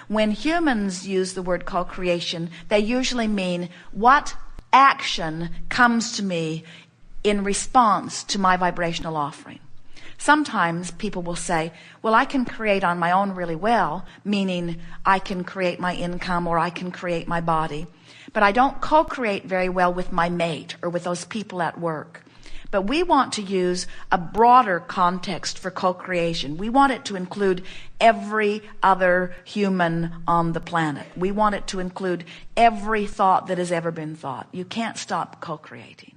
When humans use the word co-creation, they usually mean what action comes to me in response to my vibrational offering. Sometimes people will say, well, I can create on my own really well, meaning I can create my income or I can create my body, but I don't co-create very well with my mate or with those people at work. But we want to use a broader context for co-creation. We want it to include every other human on the planet. We want it to include every thought that has ever been thought. You can't stop co-creating.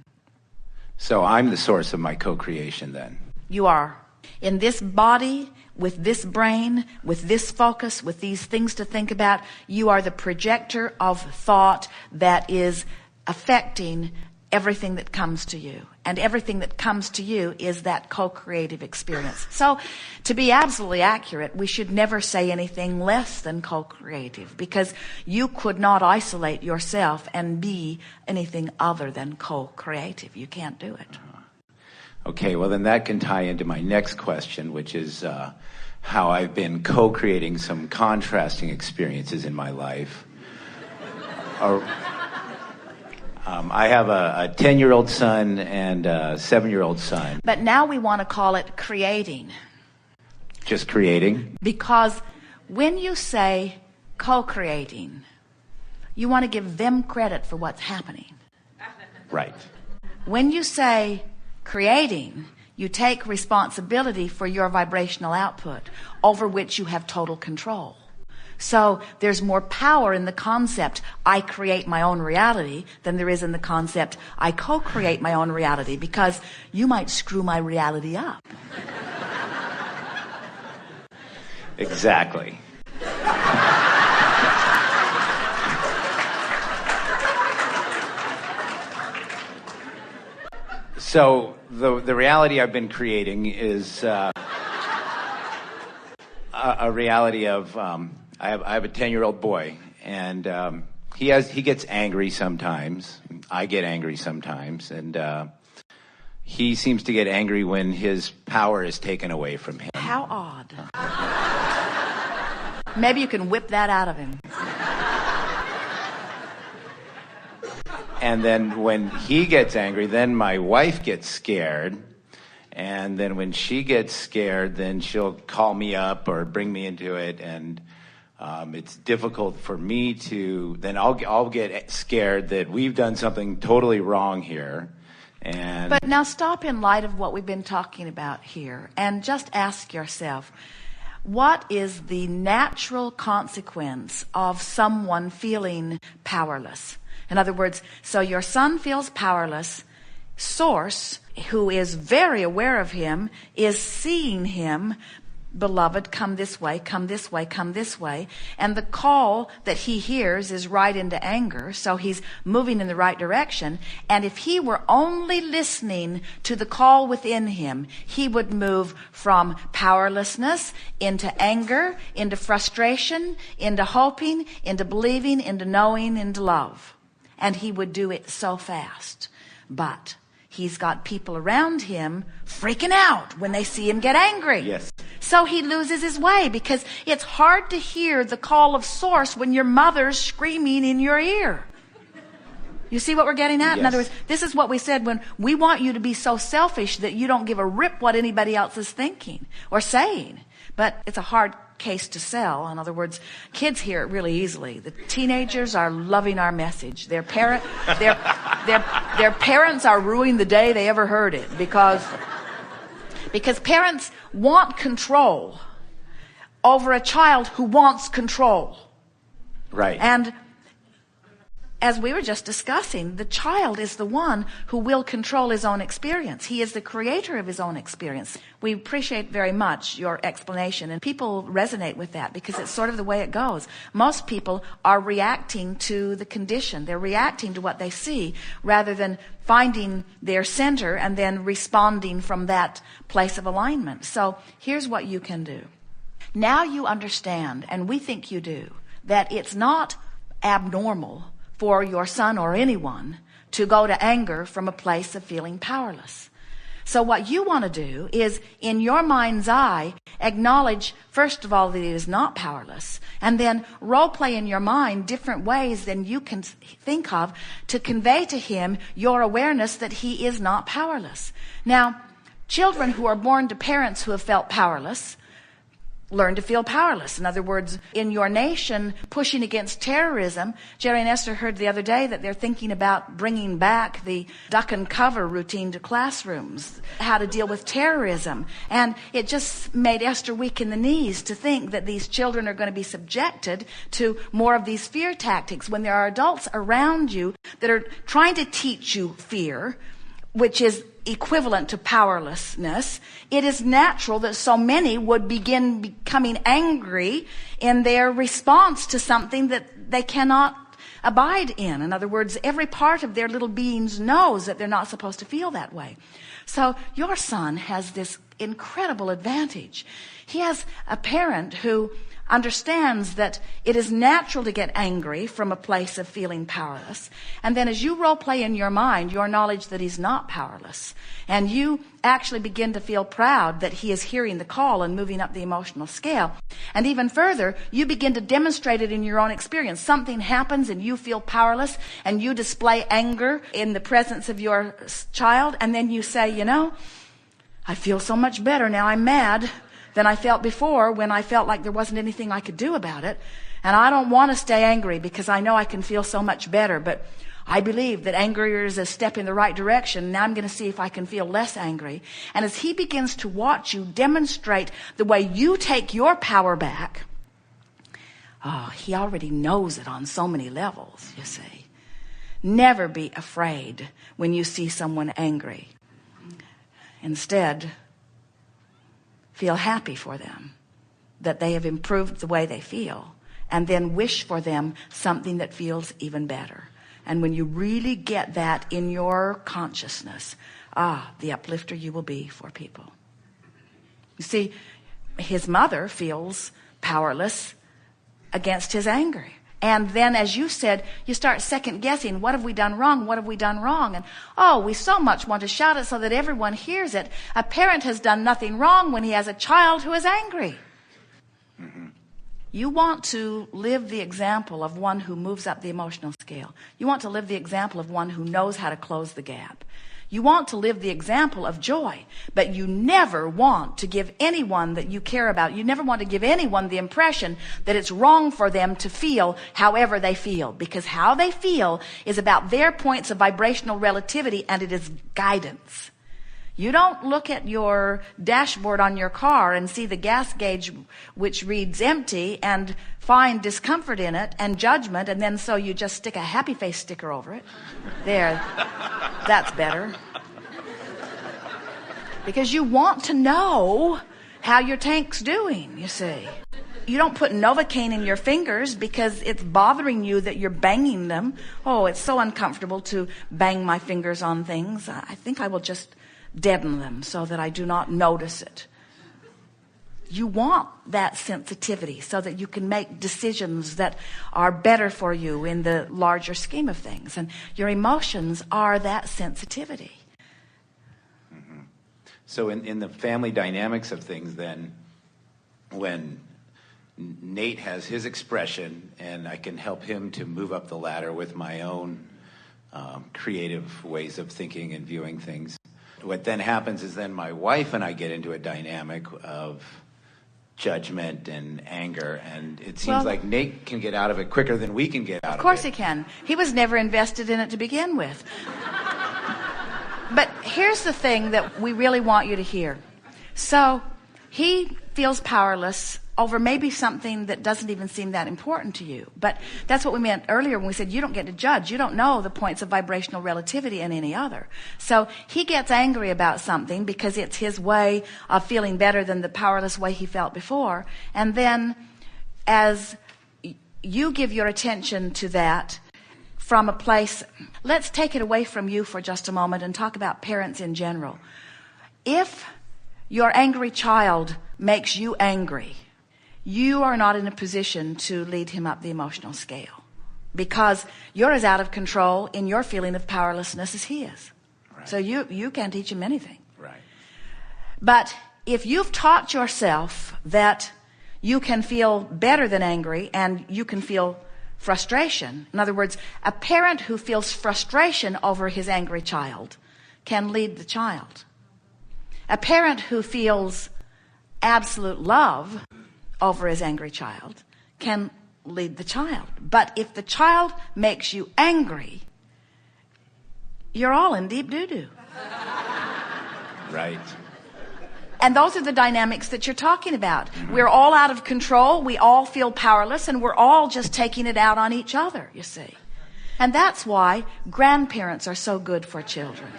So I'm the source of my co-creation then? You are. In this body, with this brain, with this focus, with these things to think about, you are the projector of thought that is affecting everything that comes to you. And everything that comes to you is that co-creative experience. So, to be absolutely accurate, we should never say anything less than co-creative, because you could not isolate yourself and be anything other than co-creative. You can't do it. Okay, well then that can tie into my next question, which is how I've been co-creating some contrasting experiences in my life. I have a 10-year-old son and a 7-year-old son. But now we want to call it creating. Just creating? Because when you say co-creating, you want to give them credit for what's happening. Right. When you say creating, you take responsibility for your vibrational output, over which you have total control. So there's more power in the concept, I create my own reality, than there is in the concept, I co-create my own reality, because you might screw my reality up. Exactly. So the reality I've been creating is a reality of I have a 10-year-old boy, and he gets angry sometimes. I get angry sometimes, and he seems to get angry when his power is taken away from him. How odd. Maybe you can whip that out of him. And then when he gets angry, then my wife gets scared. And then when she gets scared, then she'll call me up or bring me into it. And it's difficult for me to, then I'll get scared that we've done something totally wrong here. But now stop in light of what we've been talking about here and just ask yourself, what is the natural consequence of someone feeling powerless? In other words, so your son feels powerless. Source, who is very aware of him, is seeing him, beloved, come this way, come this way, come this way. And the call that he hears is right into anger, so he's moving in the right direction. And if he were only listening to the call within him, he would move from powerlessness into anger, into frustration, into hoping, into believing, into knowing, into love. And he would do it so fast. But he's got people around him freaking out when they see him get angry. Yes. So he loses his way, because it's hard to hear the call of source when your mother's screaming in your ear. You see what we're getting at? Yes. In other words, this is what we said when we want you to be so selfish that you don't give a rip what anybody else is thinking or saying. But it's a hard case to sell. In other words, kids hear it really easily. The teenagers are loving our message. Their parents are ruining the day they ever heard it, because parents want control over a child who wants control. Right. And as we were just discussing, the child is the one who will control his own experience. He is the creator of his own experience. We appreciate very much your explanation, and people resonate with that because it's sort of the way it goes. Most people are reacting to the condition. They're reacting to what they see rather than finding their center and then responding from that place of alignment. So here's what you can do. Now you understand, and we think you do, that it's not abnormal for your son or anyone to go to anger from a place of feeling powerless. So what you want to do is, in your mind's eye, acknowledge, first of all, that he is not powerless, and then role play in your mind different ways than you can think of to convey to him your awareness that he is not powerless. Now, children who are born to parents who have felt powerless learn to feel powerless. In other words, in your nation pushing against terrorism, Jerry and Esther heard the other day that they're thinking about bringing back the duck and cover routine to classrooms, how to deal with terrorism. And it just made Esther weak in the knees to think that these children are going to be subjected to more of these fear tactics when there are adults around you that are trying to teach you fear, which is equivalent to powerlessness. It is natural that so many would begin becoming angry in their response to something that they cannot abide in. In other words, every part of their little beings knows that they're not supposed to feel that way. So your son has this incredible advantage. He has a parent who understands that it is natural to get angry from a place of feeling powerless. And then as you role play in your mind your knowledge that he's not powerless, and you actually begin to feel proud that he is hearing the call and moving up the emotional scale, and even further, you begin to demonstrate it in your own experience. Something happens and you feel powerless, and you display anger in the presence of your child, and then you say, you know, I feel so much better now I'm mad than I felt before, when I felt like there wasn't anything I could do about it. And I don't want to stay angry because I know I can feel so much better, but I believe that anger is a step in the right direction. Now I'm going to see if I can feel less angry. And as he begins to watch you demonstrate the way you take your power back, he already knows it on so many levels, you see. Never be afraid when you see someone angry. Instead, feel happy for them, that they have improved the way they feel, and then wish for them something that feels even better. And when you really get that in your consciousness, the uplifter you will be for people. You see, his mother feels powerless against his anger. And then, as you said, you start second guessing, what have we done wrong? What have we done wrong? And we so much want to shout it so that everyone hears it. A parent has done nothing wrong when he has a child who is angry. Mm-hmm. You want to live the example of one who moves up the emotional scale. You want to live the example of one who knows how to close the gap. You want to live the example of joy, but you never want to give anyone that you care about, you never want to give anyone the impression that it's wrong for them to feel however they feel, because how they feel is about their points of vibrational relativity, and it is guidance. You don't look at your dashboard on your car and see the gas gauge which reads empty and find discomfort in it and judgment, and then so you just stick a happy face sticker over it. There, that's better. Because you want to know how your tank's doing, you see. You don't put Novocaine in your fingers because it's bothering you that you're banging them. Oh, it's so uncomfortable to bang my fingers on things. I think I will just deaden them so that I do not notice it. You want that sensitivity so that you can make decisions that are better for you in the larger scheme of things. And your emotions are that sensitivity. Mm-hmm. So in the family dynamics of things then, when Nate has his expression and I can help him to move up the ladder with my own creative ways of thinking and viewing things, what then happens is then my wife and I get into a dynamic of judgment and anger, and it seems like Nate can get out of it quicker than we can get out of it. Of course he can. He was never invested in it to begin with. But here's the thing that we really want you to hear. So he feels powerless over maybe something that doesn't even seem that important to you. But that's what we meant earlier when we said you don't get to judge. You don't know the points of vibrational relativity in any other. So he gets angry about something because it's his way of feeling better than the powerless way he felt before. And then as you give your attention to that from a place, let's take it away from you for just a moment and talk about parents in general. If your angry child makes you angry, you are not in a position to lead him up the emotional scale, because you're as out of control in your feeling of powerlessness as he is. Right. So you can't teach him anything. Right. But if you've taught yourself that you can feel better than angry and you can feel frustration, in other words, a parent who feels frustration over his angry child can lead the child. A parent who feels absolute love over his angry child can lead the child. But if the child makes you angry, you're all in deep doo-doo. Right. And those are the dynamics that you're talking about. We're all out of control. We all feel powerless, and we're all just taking it out on each other, you see. And that's why grandparents are so good for children.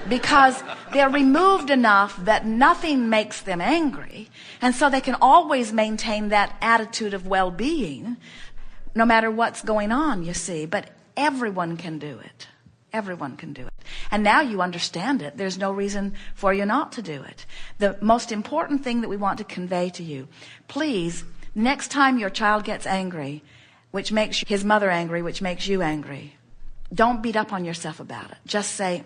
Because they're removed enough that nothing makes them angry, and so they can always maintain that attitude of well-being no matter what's going on, you see. But everyone can do it. Everyone can do it. And now you understand it. There's no reason for you not to do it. The most important thing that we want to convey to you, please, next time your child gets angry, which makes his mother angry, which makes you angry, don't beat up on yourself about it. Just say,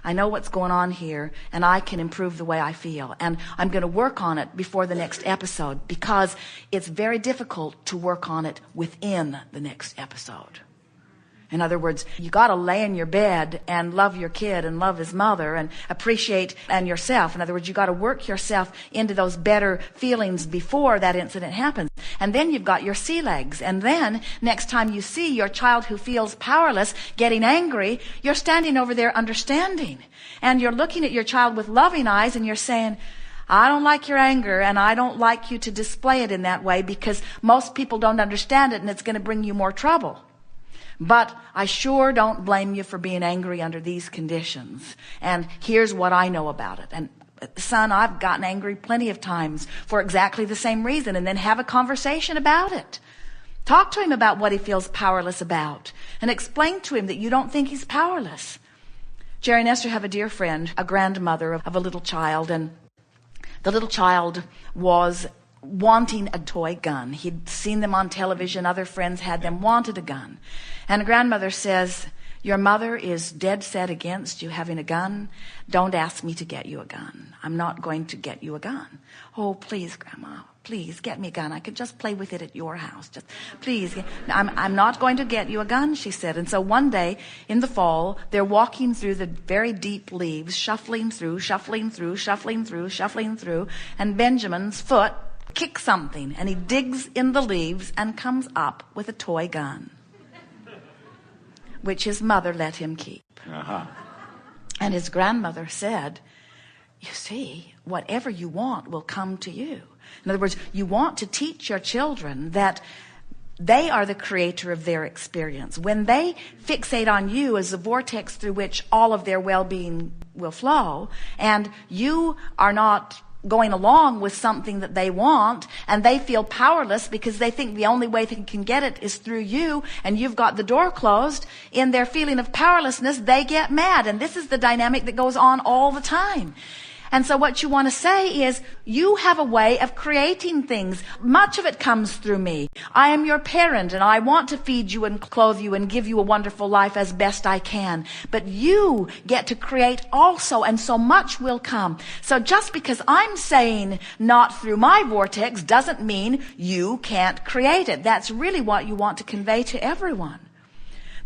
I know what's going on here, and I can improve the way I feel, and I'm going to work on it before the next episode, because it's very difficult to work on it within the next episode. In other words, you got to lay in your bed and love your kid and love his mother and appreciate and yourself. In other words, you got to work yourself into those better feelings before that incident happens. And then you've got your sea legs. And then next time you see your child who feels powerless getting angry, you're standing over there understanding. And you're looking at your child with loving eyes, and you're saying, I don't like your anger, and I don't like you to display it in that way, because most people don't understand it, and it's going to bring you more trouble. But I sure don't blame you for being angry under these conditions. And here's what I know about it. And son, I've gotten angry plenty of times for exactly the same reason. And then have a conversation about it. Talk to him about what he feels powerless about. And explain to him that you don't think he's powerless. Jerry and Esther have a dear friend, a grandmother of a little child. And the little child was wanting a toy gun. He'd seen them on television. Other friends had them, wanted a gun. And a grandmother says, your mother is dead set against you having a gun. Don't ask me to get you a gun. I'm not going to get you a gun. Oh, please, Grandma, please get me a gun. I could just play with it at your house. Just please. I'm not going to get you a gun, she said. And so one day in the fall, they're walking through the very deep leaves, shuffling through, and Benjamin's foot kicks something, and he digs in the leaves and comes up with a toy gun, which his mother let him keep. And his grandmother said, you see, whatever you want will come to you. In other words, you want to teach your children that they are the creator of their experience. When they fixate on you as the vortex through which all of their well-being will flow, and you are not going along with something that they want, and they feel powerless because they think the only way they can get it is through you, and you've got the door closed, in their feeling of powerlessness, they get mad. And this is the dynamic that goes on all the time. And so what you want to say is, you have a way of creating things. Much of it comes through me. I am your parent, and I want to feed you and clothe you and give you a wonderful life as best I can. But you get to create also, and so much will come. So just because I'm saying not through my vortex doesn't mean you can't create it. That's really what you want to convey to everyone.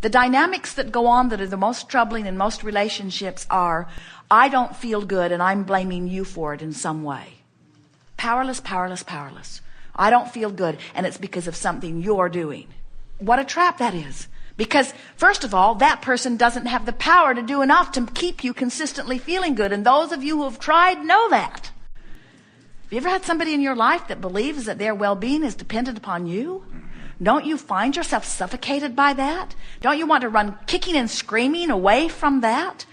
The dynamics that go on that are the most troubling in most relationships are, I don't feel good and I'm blaming you for it in some way. Powerless, powerless, powerless. I don't feel good and it's because of something you're doing. What a trap that is. Because, first of all, that person doesn't have the power to do enough to keep you consistently feeling good. And those of you who have tried know that. Have you ever had somebody in your life that believes that their well-being is dependent upon you? Don't you find yourself suffocated by that? Don't you want to run kicking and screaming away from that?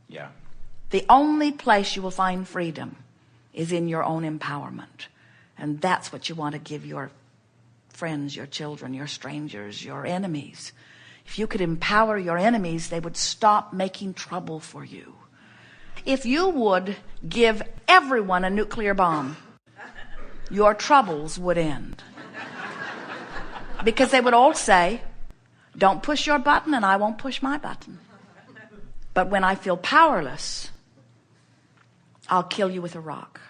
Yeah. The only place you will find freedom is in your own empowerment. And that's what you want to give your friends, your children, your strangers, your enemies. If you could empower your enemies, they would stop making trouble for you. If you would give everyone a nuclear bomb, your troubles would end. Because they would all say, don't push your button and I won't push my button. But when I feel powerless, I'll kill you with a rock.